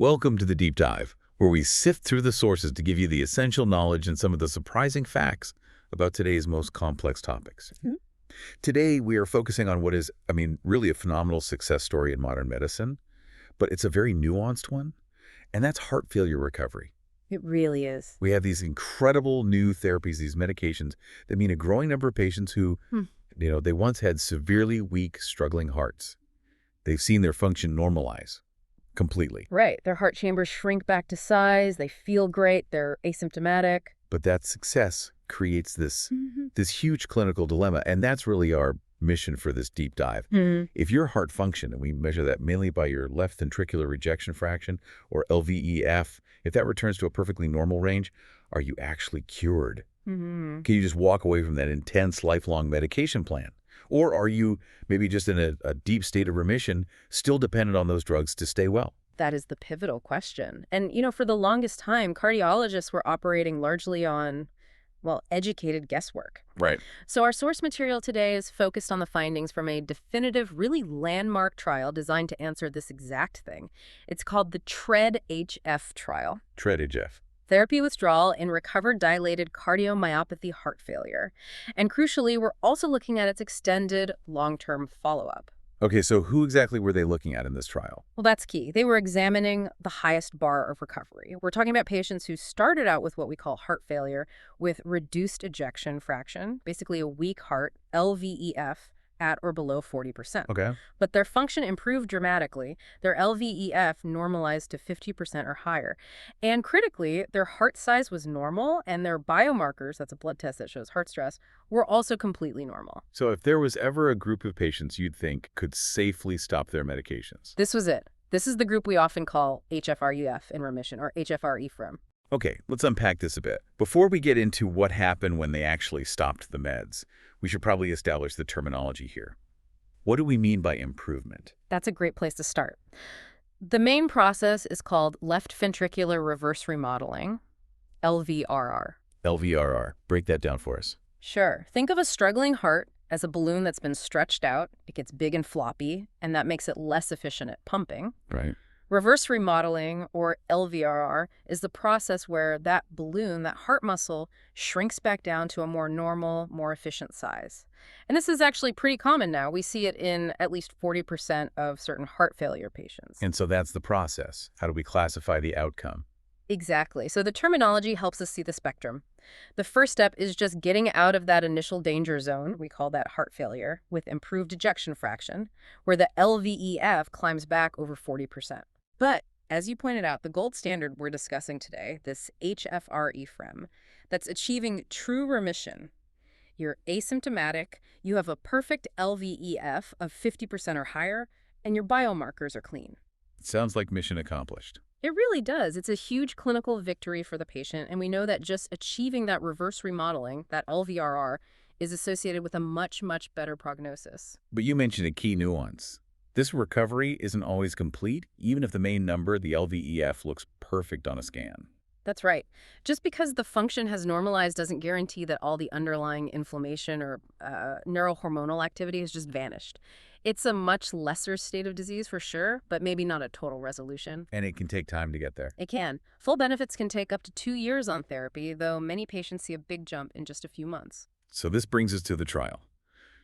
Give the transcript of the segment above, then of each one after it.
Welcome to the Deep Dive, where we sift through the sources to give you the essential knowledge and some of the surprising facts about today's most complex topics. Today, we are focusing on what is, really a phenomenal success story in modern medicine, but it's a very nuanced one, and that's heart failure recovery. It really is. We have these incredible new therapies, these medications that mean a growing number of patients who, they once had severely weak, struggling hearts. They've seen their function normalize completely. Right. Their heart chambers shrink back to size. They feel great. They're asymptomatic. But that success creates this huge clinical dilemma, and that's really our mission for this deep dive. If your heart function, and we measure that mainly by your left ventricular ejection fraction, or LVEF, if that returns to a perfectly normal range, are you actually cured? Can you just walk away from that intense lifelong medication plan? Or are you maybe just in a deep state of remission, still dependent on those drugs to stay well? That is the pivotal question. And, for the longest time, cardiologists were operating largely on, educated guesswork. Right. So our source material today is focused on the findings from a definitive, really landmark trial designed to answer this exact thing. It's called the TREAD-HF trial. TREAD-HF. Therapy withdrawal in recovered dilated cardiomyopathy heart failure. And crucially, we're also looking at its extended long-term follow-up. Okay, so who exactly were they looking at in this trial? Well, that's key. They were examining the highest bar of recovery. We're talking about patients who started out with what we call heart failure with reduced ejection fraction, basically a weak heart, LVEF, at or below 40%. Okay. But their function improved dramatically. Their LVEF normalized to 50% or higher. And critically, their heart size was normal, and their biomarkers, that's a blood test that shows heart stress, were also completely normal. So if there was ever a group of patients you'd think could safely stop their medications. This was it. This is the group we often call HFrEF in remission, or HFrEFREM. Okay, let's unpack this a bit. Before we get into what happened when they actually stopped the meds, we should probably establish the terminology here. What do we mean by improvement? That's a great place to start. The main process is called left ventricular reverse remodeling, LVRR. LVRR. Break that down for us. Sure. Think of a struggling heart as a balloon that's been stretched out. It gets big and floppy, and that makes it less efficient at pumping. Right. Reverse remodeling, or LVRR, is the process where that balloon, that heart muscle, shrinks back down to a more normal, more efficient size. And this is actually pretty common now. We see it in at least 40% of certain heart failure patients. And so that's the process. How do we classify the outcome? Exactly. So the terminology helps us see the spectrum. The first step is just getting out of that initial danger zone, we call that heart failure, with improved ejection fraction, where the LVEF climbs back over 40%. But, as you pointed out, the gold standard we're discussing today, this HFrEFREM, that's achieving true remission. You're asymptomatic, you have a perfect LVEF of 50% or higher, and your biomarkers are clean. It sounds like mission accomplished. It really does. It's a huge clinical victory for the patient, and we know that just achieving that reverse remodeling, that LVRR, is associated with a much, much better prognosis. But you mentioned a key nuance. This recovery isn't always complete, even if the main number, the LVEF, looks perfect on a scan. That's right. Just because the function has normalized doesn't guarantee that all the underlying inflammation or neurohormonal activity has just vanished. It's a much lesser state of disease for sure, but maybe not a total resolution. And it can take time to get there. It can. Full benefits can take up to 2 years on therapy, though many patients see a big jump in just a few months. So this brings us to the trial.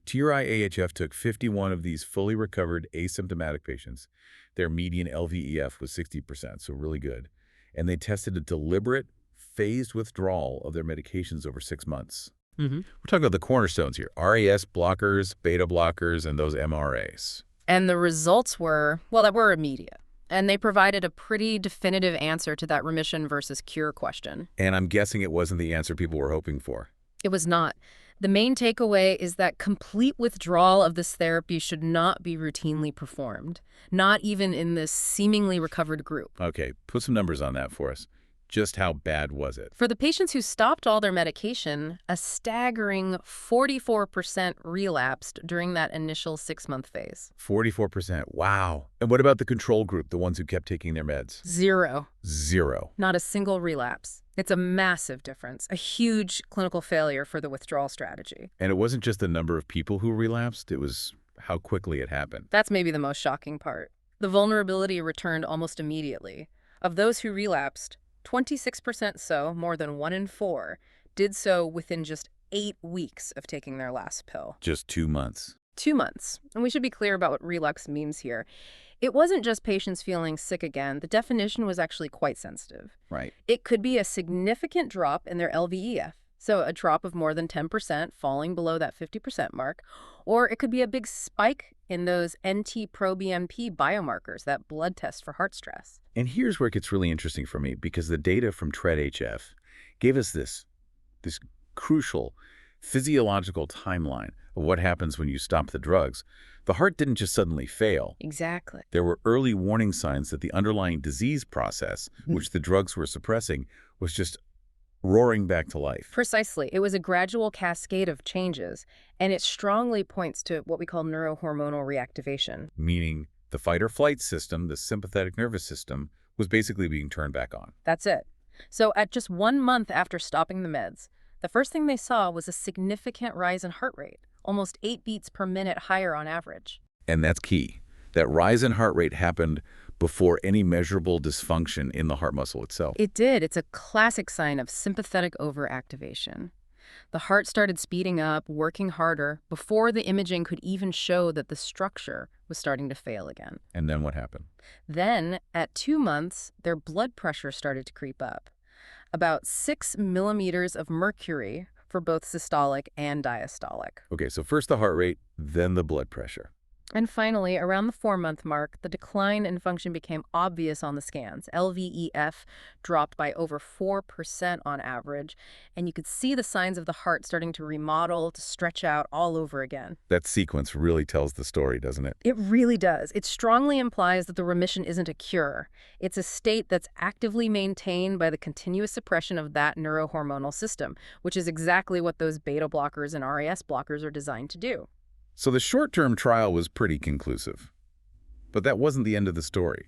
TRI-AHF took 51 of these fully recovered asymptomatic patients. Their median LVEF was 60%, so really good. And they tested a deliberate, phased withdrawal of their medications over 6 months. We're talking about the cornerstones here, RAS blockers, beta blockers, and those MRAs. And the results were, that were immediate. And they provided a pretty definitive answer to that remission versus cure question. And I'm guessing it wasn't the answer people were hoping for. It was not. The main takeaway is that complete withdrawal of this therapy should not be routinely performed, not even in this seemingly recovered group. Okay, put some numbers on that for us. Just how bad was it? For the patients who stopped all their medication, a staggering 44% relapsed during that initial 6-month phase. 44%. Wow. And what about the control group, the ones who kept taking their meds? Zero. Zero. Not a single relapse. It's a massive difference, a huge clinical failure for the withdrawal strategy. And it wasn't just the number of people who relapsed, it was how quickly it happened. That's maybe the most shocking part. The vulnerability returned almost immediately. Of those who relapsed, 26% so, more than 1 in 4, did so within just 8 weeks of taking their last pill. Just 2 months. 2 months. And we should be clear about what relapse means here. It wasn't just patients feeling sick again. The definition was actually quite sensitive. Right. It could be a significant drop in their LVEF, so a drop of more than 10%, falling below that 50% mark, or it could be a big spike in those NT-proBNP biomarkers, that blood test for heart stress. And here's where it gets really interesting for me, because the data from TREAD-HF gave us this crucial physiological timeline of what happens when you stop the drugs. The heart didn't just suddenly fail. Exactly. There were early warning signs that the underlying disease process, which the drugs were suppressing, was just roaring back to life. Precisely. It was a gradual cascade of changes, and it strongly points to what we call neurohormonal reactivation. Meaning the fight-or-flight system, the sympathetic nervous system, was basically being turned back on. That's it. So at just 1 month after stopping the meds, the first thing they saw was a significant rise in heart rate, almost 8 beats per minute higher on average. And that's key. That rise in heart rate happened before any measurable dysfunction in the heart muscle itself. It did. It's a classic sign of sympathetic overactivation. The heart started speeding up, working harder, before the imaging could even show that the structure was starting to fail again. And then what happened? Then, at 2 months, their blood pressure started to creep up. About 6 millimeters of mercury for both systolic and diastolic. Okay, so first the heart rate, then the blood pressure. And finally, around the 4-month mark, the decline in function became obvious on the scans. LVEF dropped by over 4% on average, and you could see the signs of the heart starting to remodel, to stretch out all over again. That sequence really tells the story, doesn't it? It really does. It strongly implies that the remission isn't a cure. It's a state that's actively maintained by the continuous suppression of that neurohormonal system, which is exactly what those beta blockers and RAS blockers are designed to do. So the short-term trial was pretty conclusive. But that wasn't the end of the story.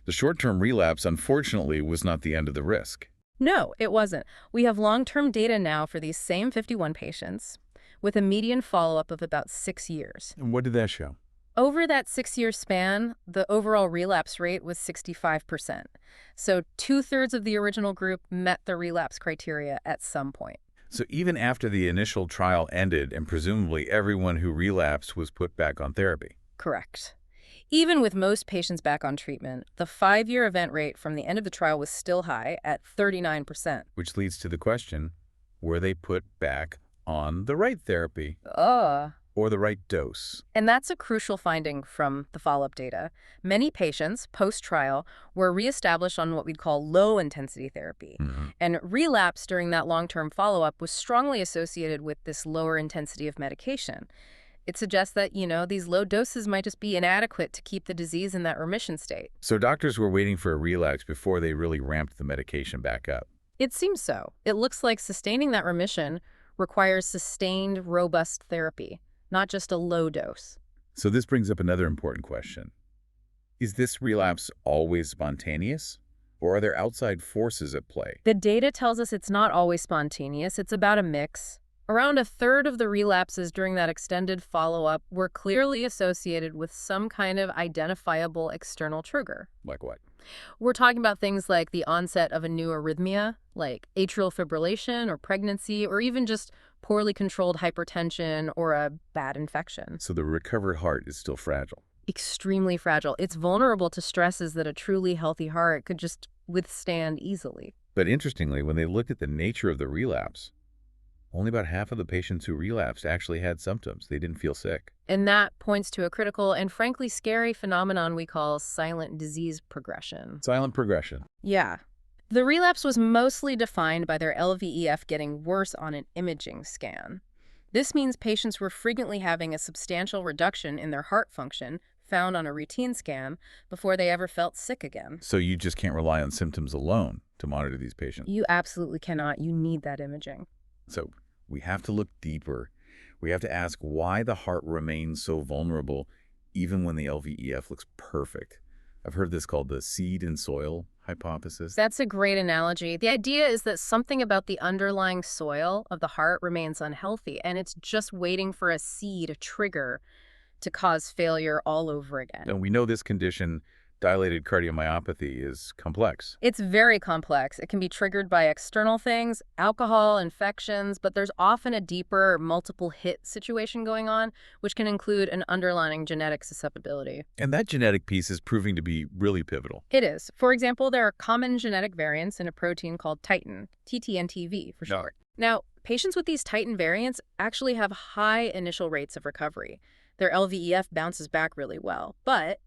The short-term relapse, unfortunately, was not the end of the risk. No, it wasn't. We have long-term data now for these same 51 patients, with a median follow-up of about 6 years. And what did that show? Over that 6-year span, the overall relapse rate was 65%. So 2/3 of the original group met the relapse criteria at some point. So even after the initial trial ended and presumably everyone who relapsed was put back on therapy? Correct. Even with most patients back on treatment, the 5-year event rate from the end of the trial was still high at 39%. Which leads to the question, were they put back on the right therapy? Or the right dose? And that's a crucial finding from the follow-up data. Many patients, post-trial, were reestablished on what we'd call low-intensity therapy. And relapse during that long-term follow-up was strongly associated with this lower intensity of medication. It suggests that, these low doses might just be inadequate to keep the disease in that remission state. So doctors were waiting for a relapse before they really ramped the medication back up? It seems so. It looks like sustaining that remission requires sustained, robust therapy, not just a low dose. So this brings up another important question. Is this relapse always spontaneous? Or are there outside forces at play? The data tells us it's not always spontaneous. It's about a mix. Around 1/3 of the relapses during that extended follow-up were clearly associated with some kind of identifiable external trigger. Like what? We're talking about things like the onset of a new arrhythmia, like atrial fibrillation or pregnancy, or even just poorly controlled hypertension or a bad infection. So the recovered heart is still fragile? Extremely fragile. It's vulnerable to stresses that a truly healthy heart could just withstand easily. But interestingly, when they looked at the nature of the relapse, only about half of the patients who relapsed actually had symptoms. They didn't feel sick. And that points to a critical and frankly scary phenomenon we call silent disease progression. Silent progression. Yeah. The relapse was mostly defined by their LVEF getting worse on an imaging scan. This means patients were frequently having a substantial reduction in their heart function found on a routine scan before they ever felt sick again. So you just can't rely on symptoms alone to monitor these patients? You absolutely cannot. You need that imaging. So we have to look deeper. We have to ask why the heart remains so vulnerable even when the LVEF looks perfect. I've heard this called the seed and soil hypothesis. That's a great analogy. The idea is that something about the underlying soil of the heart remains unhealthy, and it's just waiting for a seed, a trigger, to cause failure all over again. And we know this condition dilated cardiomyopathy is complex. It's very complex. It can be triggered by external things, alcohol, infections, but there's often a deeper multiple hit situation going on, which can include an underlying genetic susceptibility. And that genetic piece is proving to be really pivotal. It is. For example, there are common genetic variants in a protein called titin, TTNTV for short. Now, patients with these titin variants actually have high initial rates of recovery. Their LVEF bounces back really well, but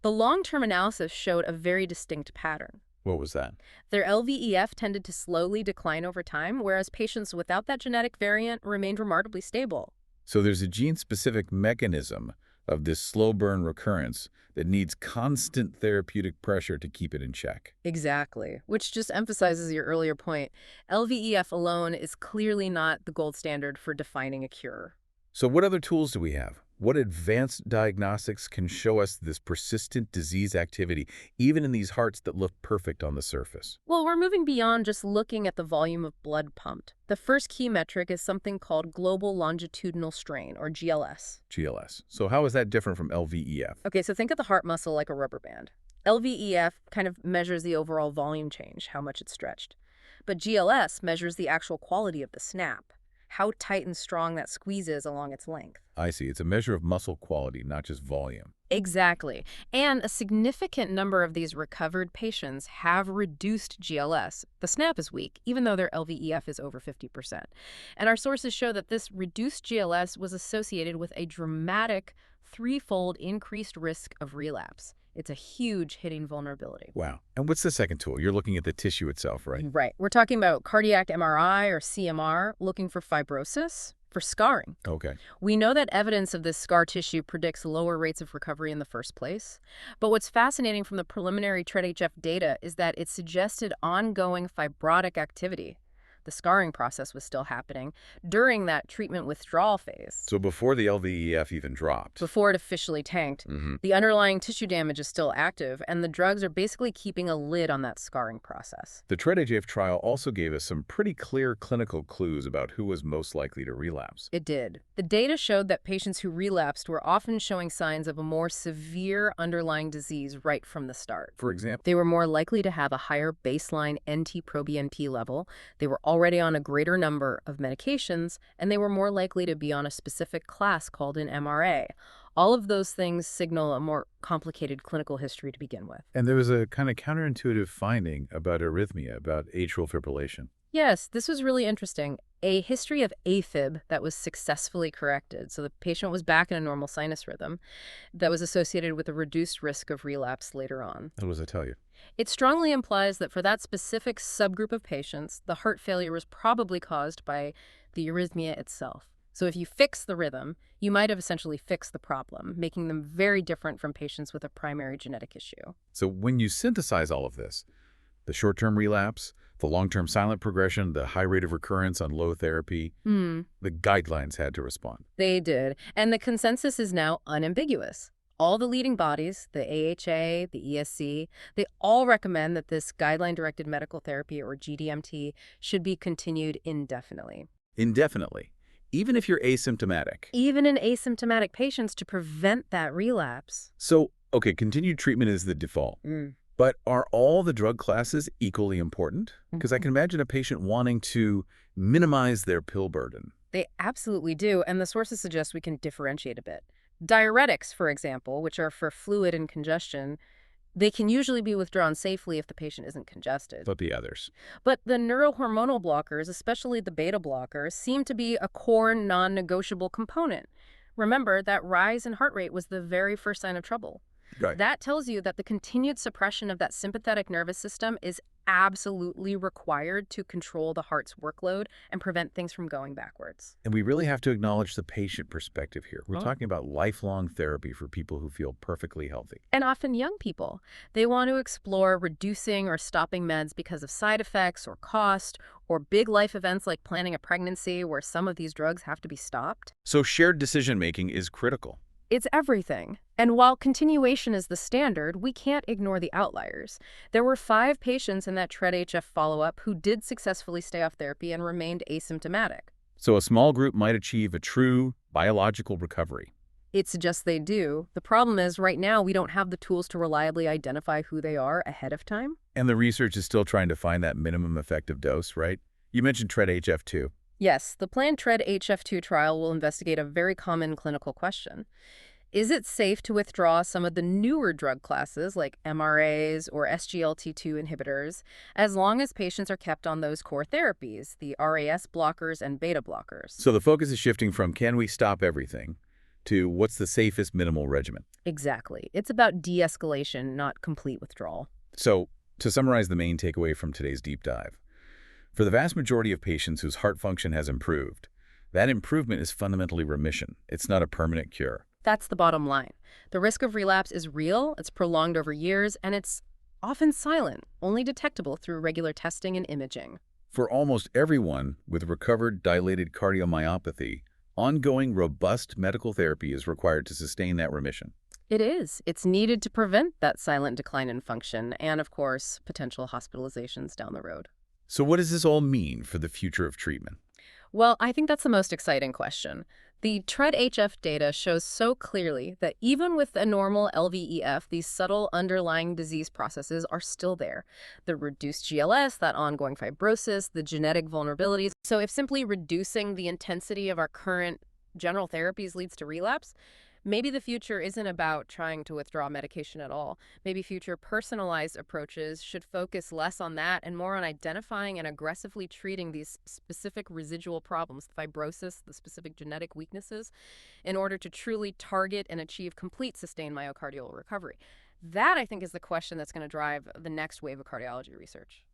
the long-term analysis showed a very distinct pattern. What was that? Their LVEF tended to slowly decline over time, whereas patients without that genetic variant remained remarkably stable. So there's a gene-specific mechanism of this slow burn recurrence that needs constant therapeutic pressure to keep it in check. Exactly, which just emphasizes your earlier point. LVEF alone is clearly not the gold standard for defining a cure. So what other tools do we have? What advanced diagnostics can show us this persistent disease activity, even in these hearts that look perfect on the surface? Well, we're moving beyond just looking at the volume of blood pumped. The first key metric is something called global longitudinal strain, or GLS. GLS. So how is that different from LVEF? Okay, so think of the heart muscle like a rubber band. LVEF kind of measures the overall volume change, how much it's stretched. But GLS measures the actual quality of the snap, how tight and strong that squeeze is along its length. I see. It's a measure of muscle quality, not just volume. Exactly. And a significant number of these recovered patients have reduced GLS. The snap is weak, even though their LVEF is over 50%. And our sources show that this reduced GLS was associated with a dramatic threefold increased risk of relapse. It's a huge hitting vulnerability. Wow. And what's the second tool? You're looking at the tissue itself, right? Right. We're talking about cardiac MRI or CMR, looking for fibrosis, for scarring. Okay. We know that evidence of this scar tissue predicts lower rates of recovery in the first place. But what's fascinating from the preliminary TREAD-HF data is that it suggested ongoing fibrotic activity. The scarring process was still happening during that treatment withdrawal phase. So before the LVEF even dropped. Before it officially tanked, the underlying tissue damage is still active, and the drugs are basically keeping a lid on that scarring process. The TREAD-HF trial also gave us some pretty clear clinical clues about who was most likely to relapse. It did. The data showed that patients who relapsed were often showing signs of a more severe underlying disease right from the start. For example, They were more likely to have a higher baseline NT-proBNP level, they were already on a greater number of medications, and they were more likely to be on a specific class called an MRA. All of those things signal a more complicated clinical history to begin with. and there was a kind of counterintuitive finding about arrhythmia, about atrial fibrillation. Yes, this was really interesting. A history of AFib that was successfully corrected. So the patient was back in a normal sinus rhythm that was associated with a reduced risk of relapse later on. What does that tell you? It strongly implies that for that specific subgroup of patients, the heart failure was probably caused by the arrhythmia itself. So if you fix the rhythm, you might have essentially fixed the problem, making them very different from patients with a primary genetic issue. So when you synthesize all of this, the short-term relapse, the long-term silent progression, the high rate of recurrence on low therapy, the guidelines had to respond. They did. And the consensus is now unambiguous. All the leading bodies, the AHA, the ESC, they all recommend that this guideline-directed medical therapy, or GDMT, should be continued indefinitely. Indefinitely, even if you're asymptomatic. Even in asymptomatic patients to prevent that relapse. So, okay, continued treatment is the default. But are all the drug classes equally important? Because I can imagine a patient wanting to minimize their pill burden. They absolutely do, and the sources suggest we can differentiate a bit. Diuretics, for example, which are for fluid and congestion, they can usually be withdrawn safely if the patient isn't congested. But the others. But the neurohormonal blockers, especially the beta blockers, seem to be a core non-negotiable component. Remember, that rise in heart rate was the very first sign of trouble. Right. That tells you that the continued suppression of that sympathetic nervous system is absolutely required to control the heart's workload and prevent things from going backwards. And we really have to acknowledge the patient perspective here. We're talking about lifelong therapy for people who feel perfectly healthy. And often young people. They want to explore reducing or stopping meds because of side effects or cost, or big life events like planning a pregnancy where some of these drugs have to be stopped. So shared decision-making is critical. It's everything. And while continuation is the standard, we can't ignore the outliers. There were 5 patients in that TREAD-HF follow-up who did successfully stay off therapy and remained asymptomatic. So a small group might achieve a true biological recovery. It suggests they do. The problem is, right now, we don't have the tools to reliably identify who they are ahead of time. And the research is still trying to find that minimum effective dose, right? You mentioned TREAD-HF2. Yes, the planned TREAD-HF2 trial will investigate a very common clinical question. Is it safe to withdraw some of the newer drug classes like MRAs or SGLT2 inhibitors as long as patients are kept on those core therapies, the RAS blockers and beta blockers? So the focus is shifting from can we stop everything to what's the safest minimal regimen. Exactly. It's about de-escalation, not complete withdrawal. So to summarize the main takeaway from today's deep dive, for the vast majority of patients whose heart function has improved, that improvement is fundamentally remission. It's not a permanent cure. That's the bottom line. The risk of relapse is real, it's prolonged over years, and it's often silent, only detectable through regular testing and imaging. For almost everyone with recovered dilated cardiomyopathy, ongoing robust medical therapy is required to sustain that remission. It is. It's needed to prevent that silent decline in function and, of course, potential hospitalizations down the road. So what does this all mean for the future of treatment? Well, I think that's the most exciting question. The TREAD-HF data shows so clearly that even with a normal LVEF, these subtle underlying disease processes are still there. The reduced GLS, that ongoing fibrosis, the genetic vulnerabilities. So if simply reducing the intensity of our current general therapies leads to relapse, maybe the future isn't about trying to withdraw medication at all. Maybe future personalized approaches should focus less on that and more on identifying and aggressively treating these specific residual problems, the fibrosis, the specific genetic weaknesses, in order to truly target and achieve complete sustained myocardial recovery. That, I think, is the question that's going to drive the next wave of cardiology research.